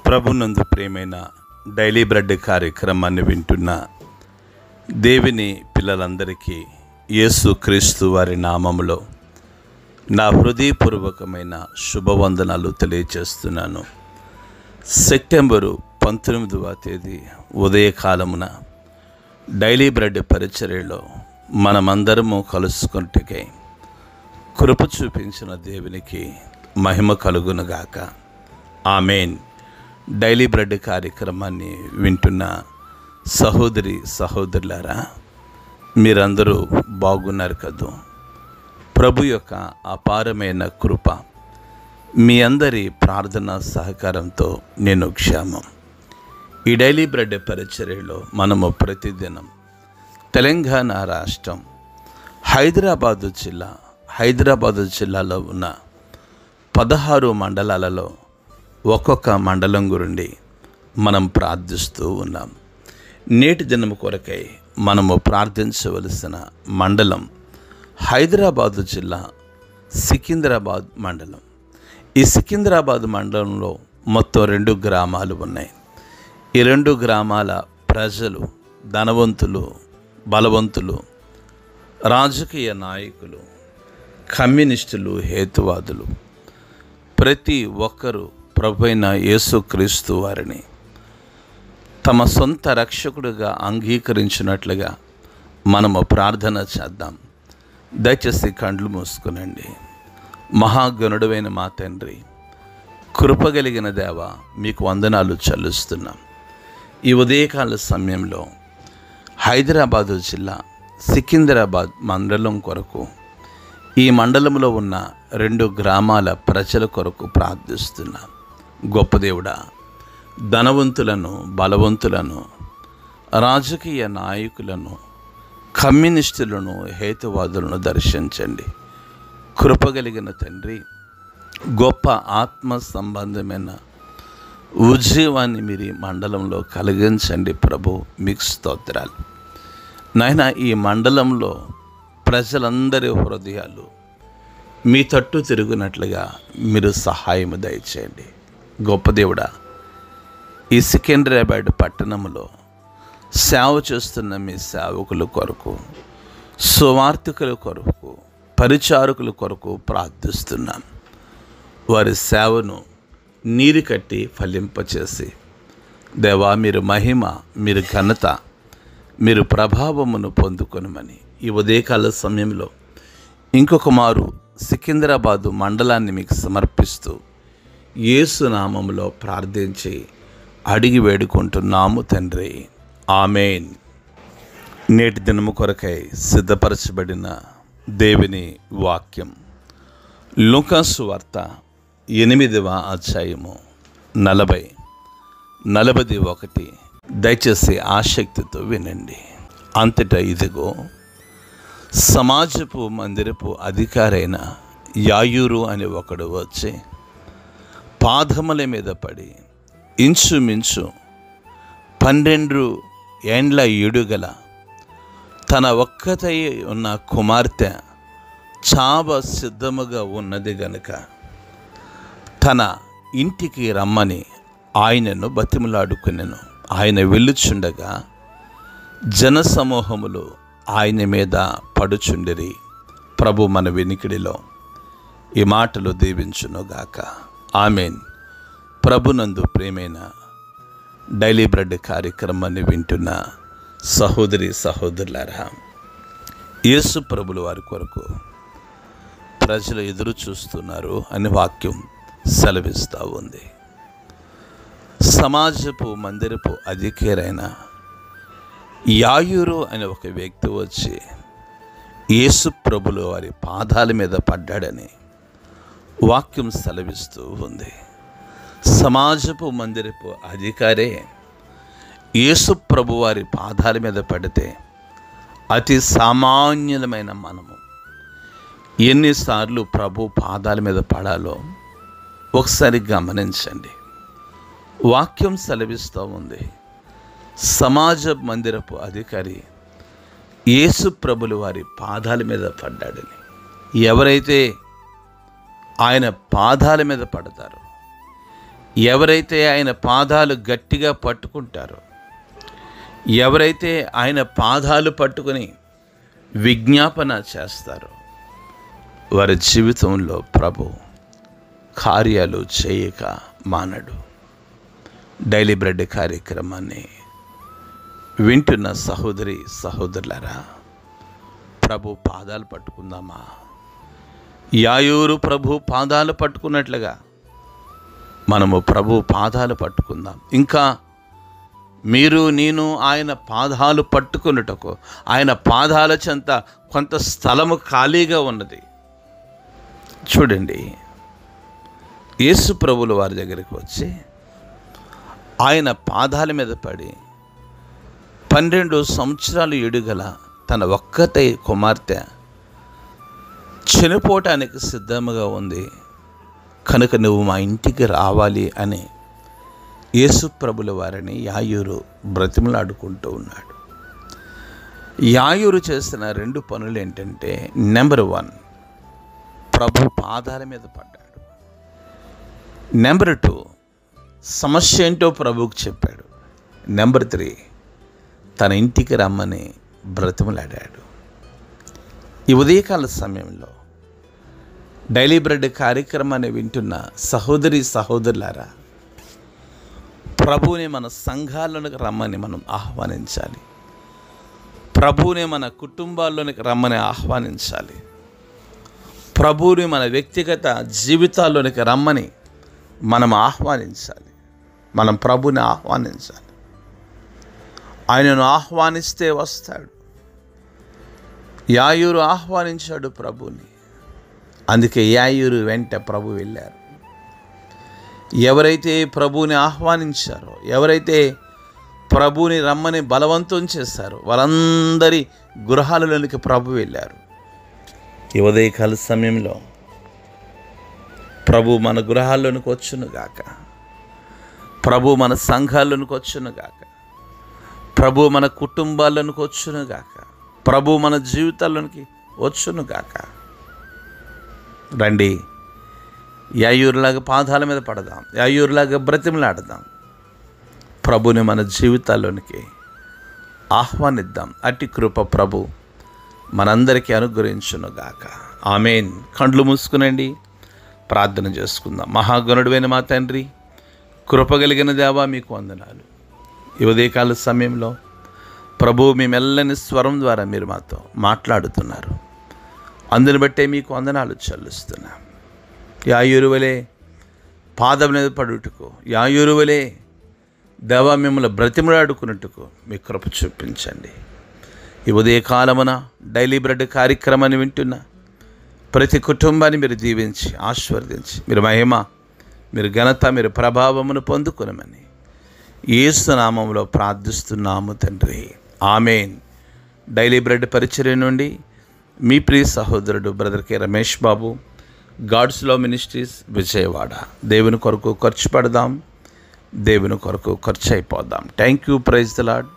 ప్రభునందు ప్రియమైన daily bread కార్యక్రమాన్ని వింటున్న దేవుని పిల్లలందరికీ యేసు క్రీస్తు వారి నామములో నా హృదయపూర్వకమైన శుభవందనాలు తెలియజేస్తున్నాను. సెప్టెంబరు 19వ తేదీ ఉదయకాలమున డైలీ బ్రెడ్ పరిచర్యలో మనమందరము కలుసుకుంటే కృప చూపించిన దేవునికి మహిమ కలుగునుగాక. ఆమేన్. డైలీ బ్రెడ్ కార్యక్రమాన్ని వింటున్న సహోదరి సహోదరులారా, మీరందరూ బాగున్నారు కదూ? ప్రభు యొక్క అపారమైన కృప మీ అందరి ప్రార్థన సహకారంతో నేను క్షేమం. ఈ డైలీ బ్రెడ్ పరిచర్యలో మనము ప్రతిదినం తెలంగాణ రాష్ట్రం హైదరాబాదు జిల్లాలో ఉన్న 16 మండలాలలో ఒక్కొక్క మండలం గురించి మనం ప్రార్థిస్తూ ఉన్నాం. నేటి దినం కొరకై మనము ప్రార్థించవలసిన మండలం హైదరాబాదు జిల్లా సికింద్రాబాద్ మండలం. ఈ సికింద్రాబాద్ మండలంలో మొత్తం 2 గ్రామాలు ఉన్నాయి. ఈ 2 గ్రామాల ప్రజలు ధనవంతులు, బలవంతులు, రాజకీయ నాయకులు, కమ్యూనిస్టులు, హేతువాదులు ప్రతి ఒక్కరూ ప్రభువైన యేసుక్రీస్తు వారిని తమ సొంత రక్షకుడిగా అంగీకరించినట్లుగా మనము ప్రార్థన చేద్దాం. దయచేసి కండ్లు మూసుకునండి. మహాగణుడైన మా తండ్రి, కృపగలిగిన దేవ, మీకు వందనాలు చెల్లిస్తున్నాం. ఈ ఉదయకాల సమయంలో హైదరాబాదు జిల్లా సికింద్రాబాద్ మండలం కొరకు, ఈ మండలంలో ఉన్న 2 గ్రామాల ప్రజల కొరకు ప్రార్థిస్తున్నాం. గొప్ప దేవుడా, ధనవంతులను, బలవంతులను, రాజకీయ నాయకులను, కమ్యూనిస్టులను, హేతువాదులను దర్శించండి. కృపగలిగిన తండ్రి, గొప్ప ఆత్మ సంబంధమైన ఉజ్జీవాన్ని మీరు మండలంలో కలిగించండి. ప్రభు, మీకు స్తోత్రాలు. నాయన, ఈ మండలంలో ప్రజలందరి హృదయాలు మీ తట్టు తిరుగునట్లుగా మీరు సహాయం దయచేయండి. గొప్ప దేవుడా, ఈ సికింద్రాబాద్ పట్టణంలో సేవ చేస్తున్న మీ సేవకుల కొరకు, సువార్థికుల కొరకు, పరిచారకుల కొరకు ప్రార్థిస్తున్నాం. వారి సేవను నీరు కట్టి ఫలింపచేసి దేవా, మీరు మహిమ, మీరు ఘనత, మీరు ప్రభావమును పొందుకొనమని ఈ ఉదయకాల సమయంలో ఇంకొక మారు సికింద్రాబాదు మండలాన్ని మీకు సమర్పిస్తూ యేసు నామములో ప్రార్థించి అడిగి వేడుకుంటున్నాము తండ్రి. ఆమేన్. నేటి దినము కొరకై సిద్ధపరచబడిన దేవుని వాక్యం లూకాసు వార్త 8వ అధ్యాయము 40-41. దయచేసి ఆసక్తితో వినండి. అంతటా ఇదిగో, సమాజపు మందిరపు అధికారైన యాయూరు అని ఒకడు వచ్చి పాదముల మీద పడి ఇంచుమించు 12 ఏండ్ల ఈడుగల తన ఒక్కతై ఉన్న కుమార్తె చావ సిద్ధముగా ఉన్నది గనుక తన ఇంటికి రమ్మని ఆయనను బతిమలాడుకునెను. ఆయన వెళ్ళుచుండగా జనసమూహములు ఆయన మీద పడుచుండిరి. ప్రభు మన వెనికిడిలో ఈ మాటలు దీవించునుగాక. ఆమేన్. ప్రభునందు ప్రియమైన డైలీ బ్రెడ్ కార్యక్రమాన్ని వింటున్న సహోదరి సహోదరులారా, యేసు ప్రభుల వారి కొరకు ప్రజలు ఎదురు చూస్తున్నారు అని వాక్యం సెలవిస్తూ ఉంది. సమాజపు మందిరపు అధికారైన యాయూరు అనే ఒక వ్యక్తి వచ్చి యేసు ప్రభుల వారి పాదాల మీద పడ్డాడని వాక్యం సెలవిస్తూ ఉంది. సమాజపు మందిరపు అధికారే యేసు ప్రభు వారి పాదాల మీద పడితే అతి సామాన్యులమైన మనము ఎన్నిసార్లు ప్రభు పాదాల మీద పడాలో ఒకసారి గమనించండి. వాక్యం సెలవిస్తూ ఉంది, సమాజ మందిరపు అధికారి యేసు ప్రభుల వారి పాదాల మీద పడ్డాడని. ఎవరైతే ఆయన పాదాల మీద పడతారో, ఎవరైతే ఆయన పాదాలు గట్టిగా పట్టుకుంటారో, ఎవరైతే ఆయన పాదాలు పట్టుకుని విజ్ఞాపన చేస్తారో, వారి జీవితంలో ప్రభు కార్యాలు చేయక మానడు. డైలీ బ్రెడ్ కార్యక్రమాన్ని వింటున్న సహోదరి సహోదరులారా, ప్రభు పాదాలు పట్టుకుందామా? యాయూరు ప్రభు పాదాలు పట్టుకున్నట్లుగా మనము ప్రభు పాదాలు పట్టుకుందాం. ఇంకా మీరు నేను ఆయన పాదాలు పట్టుకున్నటకు, ఆయన పాదాల చెంత కొంత స్థలము ఖాళీగా ఉన్నది. చూడండి, యేసు ప్రభులు వారి దగ్గరికి వచ్చి ఆయన పాదాల మీద పడి 12 సంవత్సరాలు ఎడుగల తన ఒక్కతే కుమార్తె చనిపోవటానికి సిద్ధముగా ఉంది కనుక నువ్వు మా ఇంటికి రావాలి అని యేసు ప్రభుల వారిని యాయూరు బ్రతిమలాడుకుంటూ ఉన్నాడు. యాయూరు చేసిన 2 పనులు ఏంటంటే, నెంబర్ 1 ప్రభు పాదాల మీద పడ్డాడు. నెంబర్ 2 సమస్య ఏంటో ప్రభువుకు చెప్పాడు. నెంబర్ 3 తన ఇంటికి రమ్మని బ్రతిమలాడాడు. ఈ ఉదయకాల సమయంలో డైలీ బ్రెడ్ కార్యక్రమాన్ని వింటున్న సహోదరి సహోదరులారా, ప్రభువుని మన సంఘాల్లోనికి రమ్మని మనం ఆహ్వానించాలి. ప్రభువుని మన కుటుంబాల్లోనికి రమ్మని ఆహ్వానించాలి. ప్రభువుని మన వ్యక్తిగత జీవితాల్లోనికి రమ్మని మనం ఆహ్వానించాలి. మనం ప్రభుని ఆహ్వానించాలి. ఆయనను ఆహ్వానిస్తే వస్తాడు. యాయూరు ఆహ్వానించాడు ప్రభుని, అందుకే యాయూరు వెంట ప్రభు వెళ్ళారు. ఎవరైతే ప్రభుని ఆహ్వానించారో, ఎవరైతే ప్రభుని రమ్మని బలవంతం చేశారో, వాళ్ళందరి గృహాలలోనికి ప్రభు వెళ్ళారు. ఈ ఉదయకాల సమయంలో ప్రభు మన గృహాల్లోనికి వచ్చునుగాక. ప్రభు మన సంఘాల్లోనికి వచ్చునుగాక. ప్రభు మన కుటుంబాల్లోనికి వచ్చునుగాక. ప్రభు మన జీవితాల్లోనికి వచ్చునుగాక. రండి, యాయూరులాగా పాదాల మీద పడదాం, యాయూరులాగా బ్రతిమలాడదాం, ప్రభుని మన జీవితాల్లోనికి ఆహ్వానిద్దాం. అట్టి కృప ప్రభు మనందరికీ అనుగ్రహించునుగాక. ఆమేన్. కండ్లు మూసుకునండి, ప్రార్థన చేసుకుందాం. మహాగణుడైన మా తండ్రి, కృపగలిగిన దేవా, మీకు వందనాలు. ఈ ఉదయకాల సమయంలో ప్రభు మీ మెల్లని స్వరం ద్వారా మీరు మాతో మాట్లాడుతున్నారు. అందుని బట్టే మీకు వందనాలు చెల్లిస్తున్నాం. యాయూరు వలె పాదం మీద పడుటకు, యాయూరు వలె దేవా మిమ్మల్ని బ్రతిమలాడుకున్నట్టుకు మీ కృప చూపించండి. ఈ ఉదయకాలమున డైలీ బ్రెడ్ కార్యక్రమాన్ని వింటున్న ప్రతి కుటుంబాన్ని మీరు దీవించి ఆశీర్వదించి మీరు మహిమ, మీరు ఘనత, మీరు ప్రభావమును పొందుకునమని యేసు నామములో ప్రార్థిస్తున్నాము తండ్రి. ఆమేన్. డైలీ బ్రెడ్ పరిచర్య నుండి మీ ప్రియ సహోదరుడు brother K Ramesh Babu, God's love ministries, Vijayawada. దేవుని కొరకు ఖర్చు పెడదాం, దేవుని కొరకు ఖర్చు అయిపోదాం. Thank you. Praise the lord.